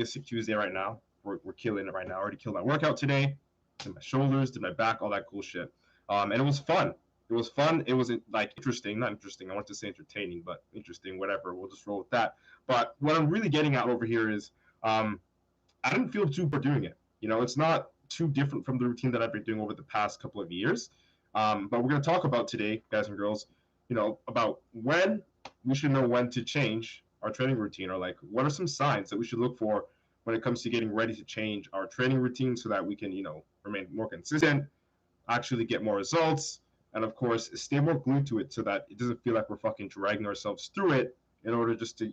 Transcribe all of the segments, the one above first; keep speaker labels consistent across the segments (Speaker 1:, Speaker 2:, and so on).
Speaker 1: a sick Tuesday right now. We're killing it right now. I already killed my workout today. Did my shoulders, did my back, all that cool shit. And it was fun. It was fun. It was like interesting, not interesting. I want to say entertaining, but interesting, whatever. We'll just roll with that. But what I'm really getting at over here is, I didn't feel too bored doing it. It's not too different from the routine that I've been doing over the past couple of years. But we're going to talk about today, guys and girls, about when we should know when to change our training routine, or like what are some signs that we should look for when it comes to getting ready to change our training routine so that we can, remain more consistent, actually get more results, and of course, stay more glued to it so that it doesn't feel like we're fucking dragging ourselves through it in order just to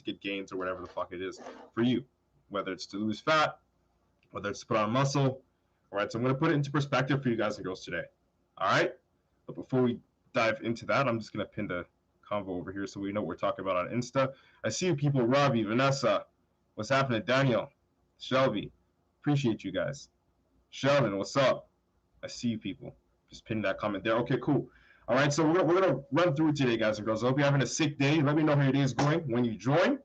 Speaker 1: get gains or whatever the fuck it is for you, whether it's to lose fat, whether it's to put on muscle. All right, so I'm going to put it into perspective for you guys and girls today. All right, but before we dive into that, I'm just going to pin the convo over here so we know what we're talking about on Insta. I see you people, Robbie, Vanessa, what's happening, Daniel, Shelby, appreciate you guys. Sheldon, what's up? I see you people. Just pin that comment there. Okay, cool. All right, so we're gonna run through today, guys and girls. I hope you're having a sick day. Let me know how your day is going when you join.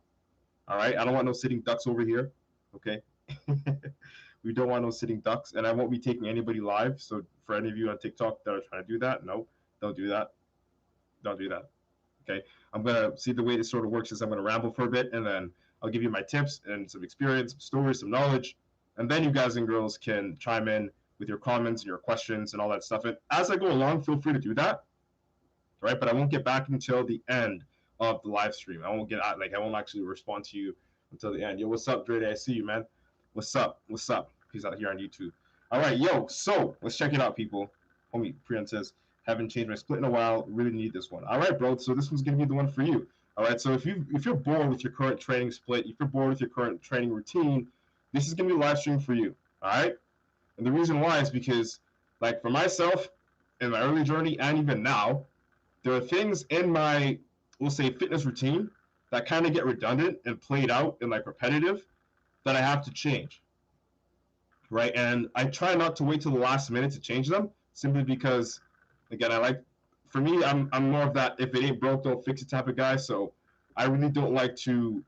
Speaker 1: All right, I don't want no sitting ducks over here. Okay. We don't want no sitting ducks, and I won't be taking anybody live. So for any of you on TikTok that are trying to do that, no, don't do that. Don't do that. Okay. I'm gonna see the way this sort of works is I'm gonna ramble for a bit, and then I'll give you my tips and some experience, some stories, some knowledge, and then you guys and girls can chime in with your comments and your questions and all that stuff. And as I go along, feel free to do that. Right, but I won't get back until the end of the live stream. I won't actually respond to you until the end. Yo, what's up, Dre? I see you, man. What's up? What's up? He's out here on YouTube. All right, yo. So let's check it out, people. Homie Priyan says, haven't changed my split in a while. Really need this one. All right, bro. So this one's gonna be the one for you. All right. So if you're bored with your current training split, if you're bored with your current training routine, this is gonna be a live stream for you. All right. And the reason why is because, like, for myself, in my early journey and even now, there are things in my, we'll say, fitness routine that kind of get redundant and played out and like repetitive that I have to change, right? And I try not to wait till the last minute to change them, simply because, again, for me, I'm more of that if it ain't broke, don't fix it type of guy. So I really don't like to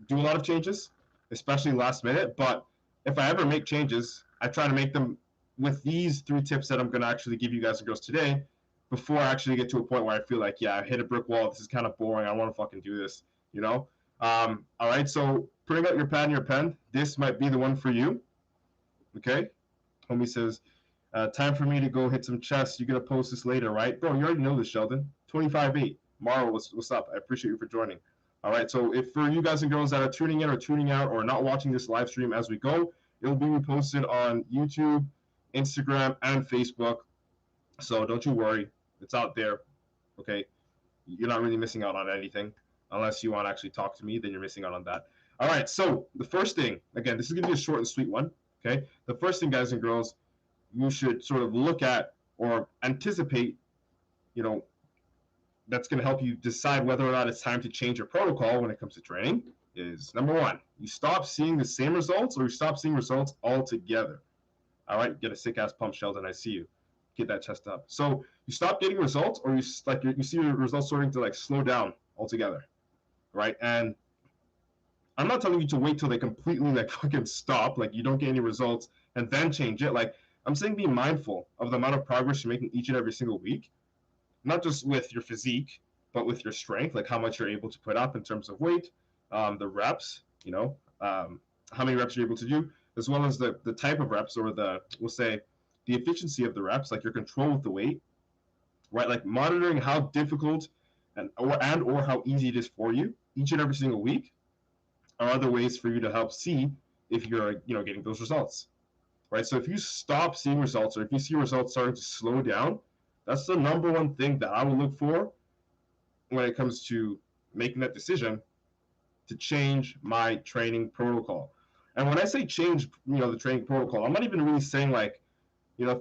Speaker 1: do a lot of changes, especially last minute. But if I ever make changes, I try to make them with these 3 tips that I'm going to actually give you guys and girls today, before I actually get to a point where I feel like, yeah, I hit a brick wall. This is kind of boring. I don't want to fucking do this, all right, so bring out your pad and your pen. This might be the one for you. Okay. Homie says, time for me to go hit some chest. You're going to post this later, right? Bro, you already know this, Sheldon. 25-8. Mara, what's up? I appreciate you for joining. All right, so if for you guys and girls that are tuning in or tuning out or not watching this live stream as we go, it'll be reposted on YouTube, Instagram, and Facebook. So don't you worry. It's out there. Okay. You're not really missing out on anything. Unless you want to actually talk to me, then you're missing out on that. All right. So the first thing, again, this is going to be a short and sweet one. Okay. The first thing, guys and girls, you should sort of look at or anticipate, that's going to help you decide whether or not it's time to change your protocol when it comes to training is, number 1, you stop seeing the same results, or you stop seeing results altogether. All right. Get a sick ass pump, Sheldon. I see you. Get that chest up. So you stop getting results, or you see your results starting to like slow down altogether, right? And I'm not telling you to wait till they completely like fucking stop, like you don't get any results and then change it. Like, I'm saying be mindful of the amount of progress you're making each and every single week, not just with your physique, but with your strength, like how much you're able to put up in terms of weight, the reps, how many reps you're able to do, as well as the type of reps, or we'll say, the efficiency of the reps, like your control with the weight, right? Like monitoring how difficult or how easy it is for you each and every single week are other ways for you to help see if you're, getting those results, right? So if you stop seeing results, or if you see results starting to slow down, that's the number one thing that I would look for when it comes to making that decision to change my training protocol. And when I say change, the training protocol, I'm not even really saying like,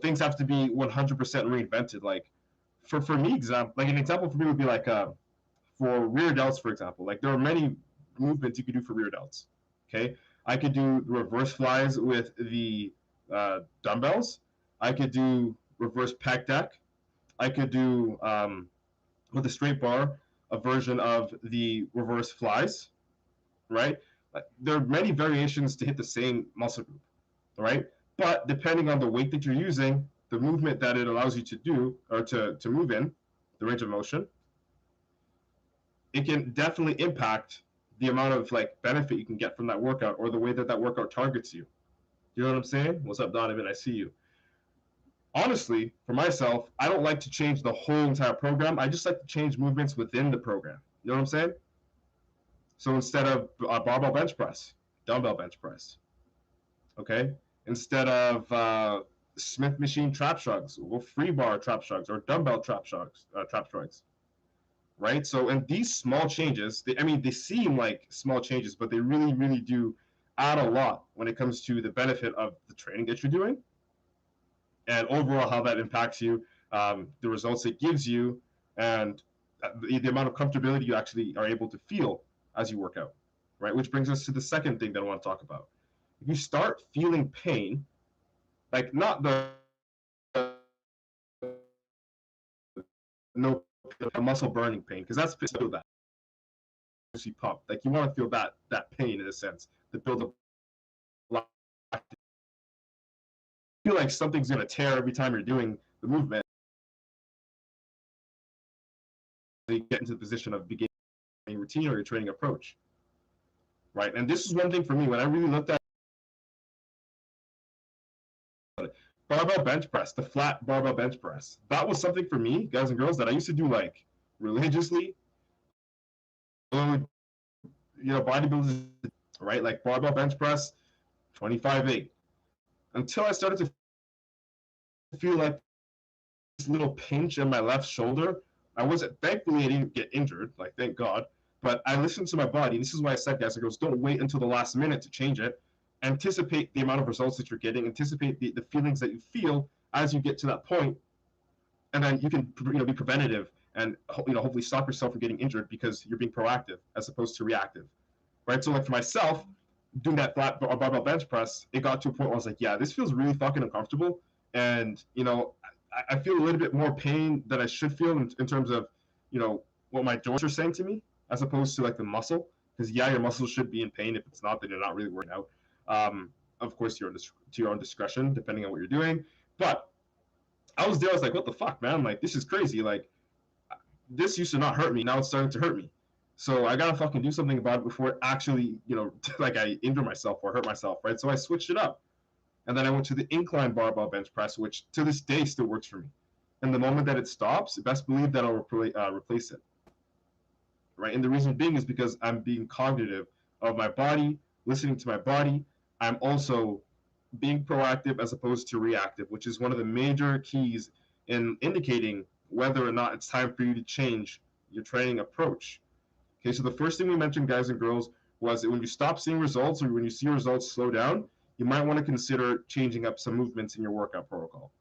Speaker 1: things have to be 100% reinvented. Like for me, an example for me would be like for rear delts, for example. Like there are many movements you could do for rear delts. Okay, I could do reverse flies with the dumbbells. I could do reverse pec deck. I could do with a straight bar a version of the reverse flies, right? There are many variations to hit the same muscle group, all right? But depending on the weight that you're using, the movement that it allows you to do or to move in, the range of motion, it can definitely impact the amount of like benefit you can get from that workout or the way that that workout targets you. You know what I'm saying? What's up, Donovan? I see you. Honestly, for myself, I don't like to change the whole entire program. I just like to change movements within the program. You know what I'm saying? So instead of barbell bench press, dumbbell bench press. Okay. Instead of Smith machine trap shrugs, or free bar trap shrugs, or dumbbell trap shrugs. Right. So, and these small changes, they seem like small changes, but they really, really do add a lot when it comes to the benefit of the training that you're doing, and overall how that impacts you, the results it gives you, and the amount of comfortability you actually are able to feel as you work out, right? Which brings us to the second thing that I want to talk about. If you start feeling pain, like not the no muscle burning pain, because that's feel that pump. Like you want to feel that pain in a sense, the build up. Feel like something's gonna tear every time you're doing the movement. You get into the position of beginning a routine or your training approach, right? And this is one thing for me when I really looked at barbell bench press, the flat barbell bench press. That was something for me, guys and girls, that I used to do like religiously. Bodybuilders, right? Like barbell bench press, 25-8. Until I started to feel like this little pinch in my left shoulder. Thankfully, I didn't get injured, like, thank God. But I listened to my body. This is why I said, guys and girls, don't wait until the last minute to change it. Anticipate the amount of results that you're getting. Anticipate the feelings that you feel as you get to that point, and then you can be preventative and hopefully stop yourself from getting injured because you're being proactive as opposed to reactive, right? So like for myself, doing that flat barbell bench press, it got to a point where I was like, yeah, this feels really fucking uncomfortable, and I feel a little bit more pain than I should feel in terms of what my joints are saying to me as opposed to like the muscle, because yeah, your muscles should be in pain. If it's not, then you're not really working out. Of course, to your own discretion, depending on what you're doing. But I was there. I was like, what the fuck, man? Like, this is crazy. Like, this used to not hurt me. Now it's starting to hurt me. So I gotta fucking do something about it before it actually, like I injure myself or hurt myself, right? So I switched it up. And then I went to the incline barbell bench press, which to this day still works for me. And the moment that it stops, best believe that I'll replace it, right? And the reason being is because I'm being cognitive of my body, listening to my body. I'm also being proactive as opposed to reactive, which is one of the major keys in indicating whether or not it's time for you to change your training approach. Okay, so the first thing we mentioned, guys and girls, was that when you stop seeing results or when you see results slow down, you might want to consider changing up some movements in your workout protocol.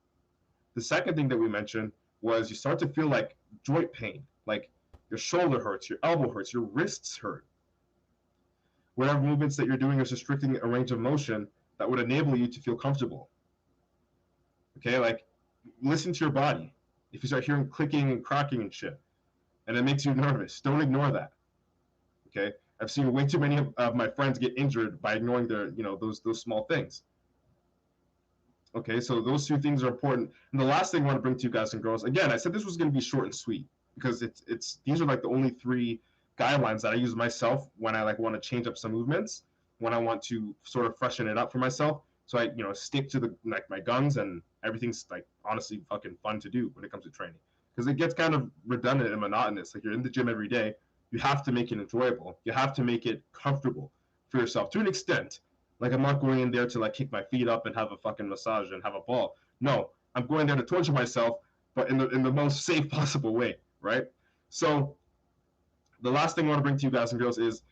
Speaker 1: The second thing that we mentioned was you start to feel like joint pain, like your shoulder hurts, your elbow hurts, your wrists hurt. Whatever movements that you're doing is restricting a range of motion that would enable you to feel comfortable. Okay, like listen to your body. If you start hearing clicking and cracking and shit, and it makes you nervous, don't ignore that. Okay, I've seen way too many of my friends get injured by ignoring their, those small things. Okay, so those two things are important. And the last thing I want to bring to you guys and girls, again, I said this was going to be short and sweet because these are like the only three guidelines that I use myself when I like want to change up some movements, when I want to sort of freshen it up for myself. So I, stick to my guns, and everything's like honestly fucking fun to do when it comes to training, because it gets kind of redundant and monotonous. Like you're in the gym every day, you have to make it enjoyable. You have to make it comfortable for yourself to an extent. Like I'm not going in there to like kick my feet up and have a fucking massage and have a ball. No, I'm going there to torture myself, but in the most safe possible way, right? So the last thing I want to bring to you guys and girls is,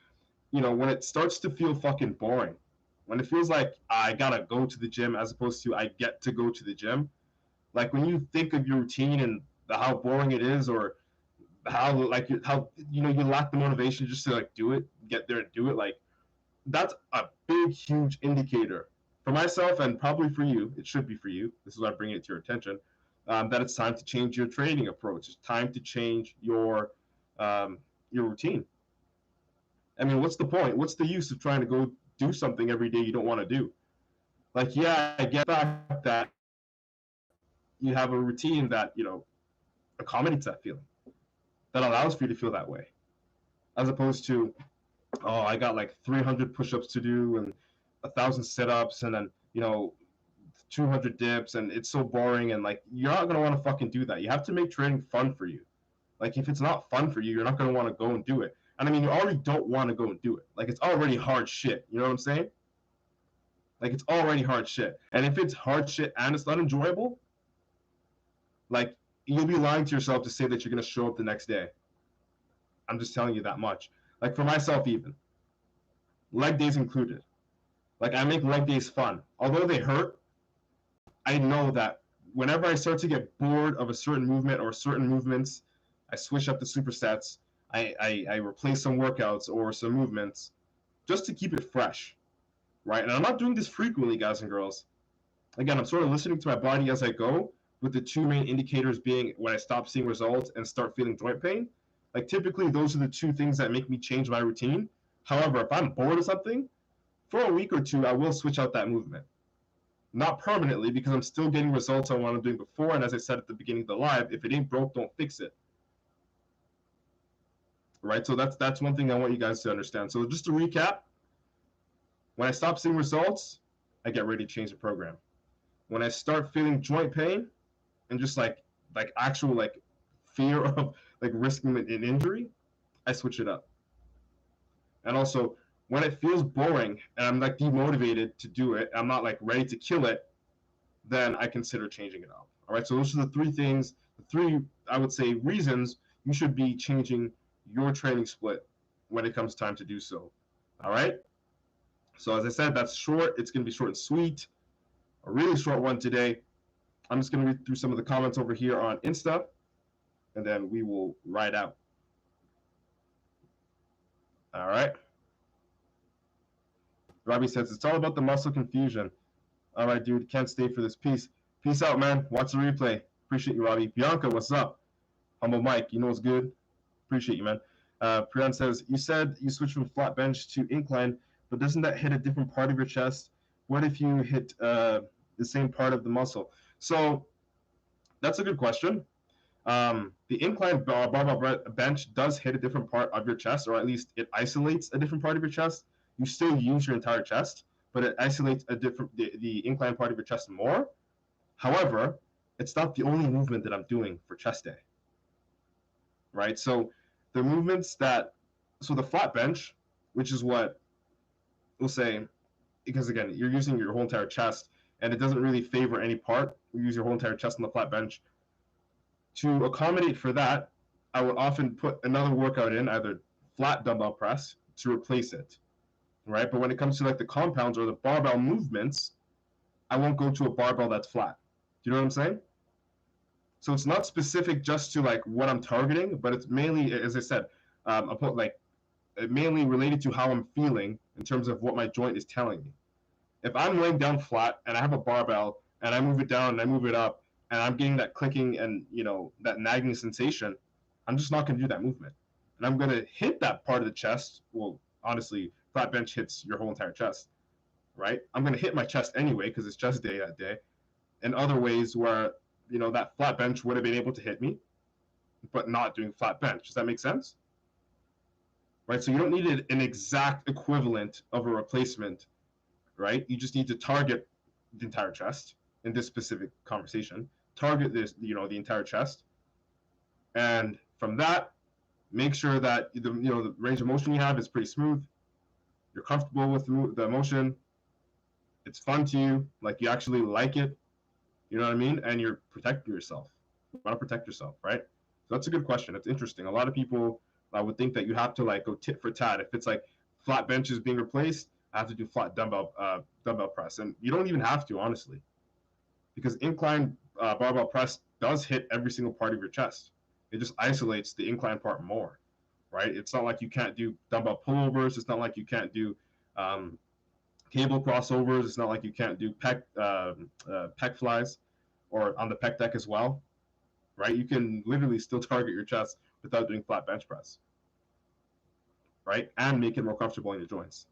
Speaker 1: when it starts to feel fucking boring, when it feels like I gotta go to the gym as opposed to I get to go to the gym, like when you think of your routine and how boring it is, or how you lack the motivation just to like do it, get there and do it, like that's a big, huge indicator for myself, and probably for you. It should be for you. This is why I'm bringing it to your attention. That it's time to change your training approach. It's time to change your routine. I mean, what's the point? What's the use of trying to go do something every day you don't want to do? Like, yeah, I get the fact that you have a routine that, accommodates that feeling, that allows for you to feel that way, as opposed to, oh, I got like 300 push-ups to do and 1,000 sit-ups and then, 200 dips, and it's so boring, and like you're not gonna want to fucking do that. You have to make training fun for you. Like if it's not fun for you, you're not gonna want to go and do it. And I mean, you already don't want to go and do it. Like it's already hard shit. You know what I'm saying? Like it's already hard shit. And if it's hard shit and it's not enjoyable, like you'll be lying to yourself to say that you're gonna show up the next day. I'm just telling you that much. Like for myself, even leg days included. Like I make leg days fun, although they hurt. I know that whenever I start to get bored of a certain movement or certain movements, I switch up the supersets. I replace some workouts or some movements just to keep it fresh, right? And I'm not doing this frequently, guys and girls. Again, I'm sort of listening to my body as I go, with the two main indicators being when I stop seeing results and start feeling joint pain. Like typically, those are the two things that make me change my routine. However, if I'm bored of something, for a week or two, I will switch out that movement. Not permanently, because I'm still getting results on what I'm doing before. And as I said at the beginning of the live, if it ain't broke, don't fix it. Right? So that's one thing I want you guys to understand. So just to recap, when I stop seeing results, I get ready to change the program. When I start feeling joint pain and just like actual like fear of like risking an injury, I switch it up. And also when it feels boring and I'm like demotivated to do it, I'm not like ready to kill it, then I consider changing it up. All right. So those are the three things, the three, I would say, reasons you should be changing your training split when it comes time to do so. All right. So as I said, that's short. It's going to be short and sweet. A really short one today. I'm just going to read through some of the comments over here on Insta, and then we will ride out. All right. Robbie says, it's all about the muscle confusion. All right, dude. Can't stay for this. Peace out, man. Watch the replay. Appreciate you, Robbie. Bianca, what's up? Humble Mike, you know what's good? Appreciate you, man. Priyan says, you said you switched from flat bench to incline, but doesn't that hit a different part of your chest? What if you hit the same part of the muscle? So that's a good question. The incline barbell bench does hit a different part of your chest, or at least it isolates a different part of your chest. You still use your entire chest, but it isolates the incline part of your chest more. However, it's not the only movement that I'm doing for chest day, right? So the movements so the flat bench, which is what we'll say, because again, you're using your whole entire chest, and it doesn't really favor any part. You use your whole entire chest on the flat bench. To accommodate for that, I would often put another workout in, either flat dumbbell press to replace it, right? But when it comes to like the compounds or the barbell movements, I won't go to a barbell that's flat. Do you know what I'm saying? So it's not specific just to like what I'm targeting, but it's mainly, as I said, I put like mainly related to how I'm feeling in terms of what my joint is telling me. If I'm laying down flat and I have a barbell and I move it down and I move it up and I'm getting that clicking and that nagging sensation, I'm just not going to do that movement. And I'm going to hit that part of the chest. Well, honestly, flat bench hits your whole entire chest, right? I'm going to hit my chest anyway because it's chest day that day. In other ways where, that flat bench would have been able to hit me, but not doing flat bench. Does that make sense? Right? So you don't need an exact equivalent of a replacement, right? You just need to target the entire chest in this specific conversation. Target this, the entire chest, and from that, make sure that the range of motion you have is pretty smooth. You're comfortable with the motion. It's fun to you, like you actually like it. You know what I mean? And you're protecting yourself. You want to protect yourself, right? So that's a good question. It's interesting. A lot of people would think that you have to like go tit for tat. If it's like flat bench is being replaced, I have to do flat dumbbell press, and you don't even have to, honestly, because incline barbell press does hit every single part of your chest. It just isolates the incline part more, right? It's not like you can't do dumbbell pullovers. It's not like you can't do cable crossovers. It's not like you can't do pec flies or on the pec deck as well, right? You can literally still target your chest without doing flat bench press. right? And make it more comfortable in your joints.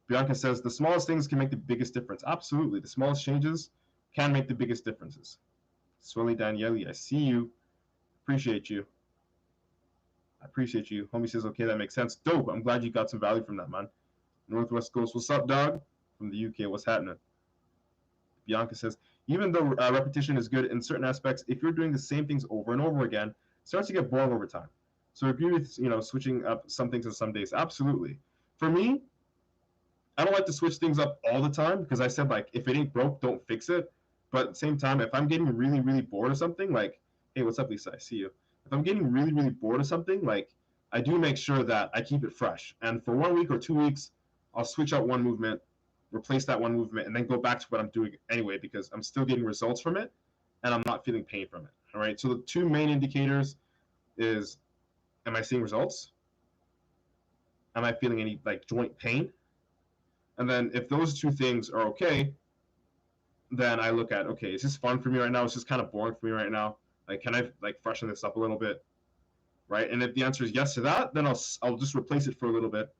Speaker 1: Bianca says the smallest things can make the biggest difference. Absolutely. The smallest changes can make the biggest differences. Swelly Daniele, I see you. Appreciate you. I appreciate you. Homie says, okay, that makes sense. Dope. I'm glad you got some value from that, man. Northwest Coast, what's up, dog? From the UK, what's happening? Bianca says, even though repetition is good in certain aspects, if you're doing the same things over and over again, it starts to get boring over time. So agree with, switching up some things on some days. Absolutely. For me, I don't like to switch things up all the time because I said, like, if it ain't broke, don't fix it. But at the same time, if I'm getting really, really bored of something, like, hey, what's up, Lisa? I see you. If I'm getting really, really bored of something, like, I do make sure that I keep it fresh. And for 1 week or 2 weeks, I'll switch out one movement, replace that one movement, and then go back to what I'm doing anyway because I'm still getting results from it and I'm not feeling pain from it. All right. So the two main indicators is, am I seeing results? Am I feeling any like joint pain? And then if those two things are okay, then I look at, okay, is this fun for me right now? Is this kind of boring for me right now? Like, can I like freshen this up a little bit? Right. And if the answer is yes to that, then I'll just replace it for a little bit.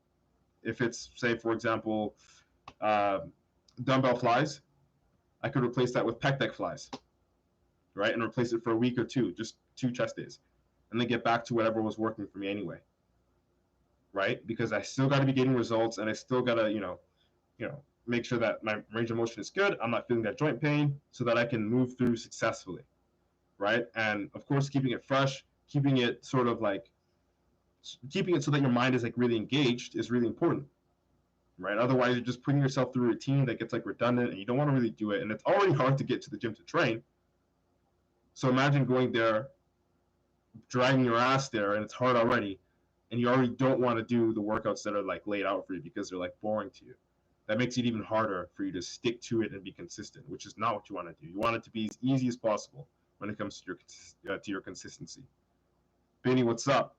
Speaker 1: If it's, say, for example, dumbbell flies, I could replace that with pec deck flies, right? And replace it for a week or two, just 2 chest days, and then get back to whatever was working for me anyway, right? Because I still got to be getting results, and I still got to, make sure that my range of motion is good. I'm not feeling that joint pain, so that I can move through successfully, right? And of course, keeping it fresh, keeping it sort of like, keeping it so that your mind is like really engaged is really important, right? Otherwise, you're just putting yourself through a routine that gets like redundant and you don't want to really do it. And it's already hard to get to the gym to train. So imagine going there, dragging your ass there, and it's hard already. And you already don't want to do the workouts that are like laid out for you because they're like boring to you. That makes it even harder for you to stick to it and be consistent, which is not what you want to do. You want it to be as easy as possible when it comes to your consistency. Benny, what's up?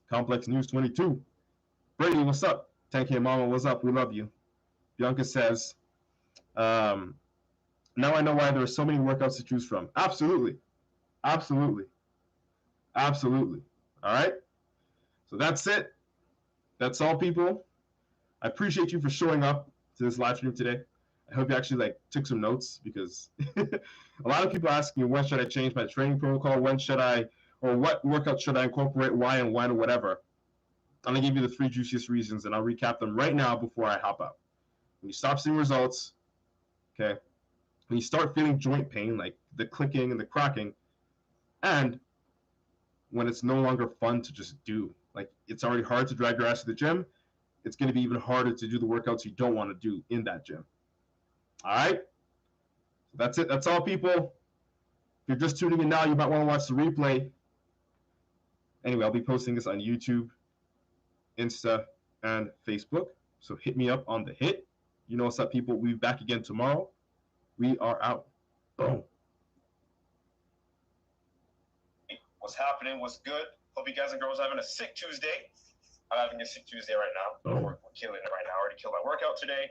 Speaker 1: Complex News 22. Brady, what's up? 10K Mama, what's up? We love you. Bianca says, now I know why there are so many workouts to choose from. Absolutely. Absolutely. Absolutely. All right. So that's it. That's all, people. I appreciate you for showing up to this live stream today. I hope you actually like took some notes because a lot of people ask me, when should I change my training protocol? When should I, or what workout should I incorporate? Why and when or whatever. I'm going to give you the 3 juiciest reasons and I'll recap them right now before I hop out. When you stop seeing results, okay, when you start feeling joint pain, like the clicking and the cracking, and when it's no longer fun to just do, like it's already hard to drag your ass to the gym, it's going to be even harder to do the workouts you don't want to do in that gym. All right? So that's it. That's all, people. If you're just tuning in now, you might want to watch the replay. Anyway, I'll be posting this on YouTube, Insta, and Facebook. So hit me up on the hit. You know what's up, people. We'll be back again tomorrow. We are out. Boom. What's happening? What's good? Hope you guys and girls are having a sick Tuesday. I'm having a sick Tuesday right now. We're killing it right now. I already killed my workout today.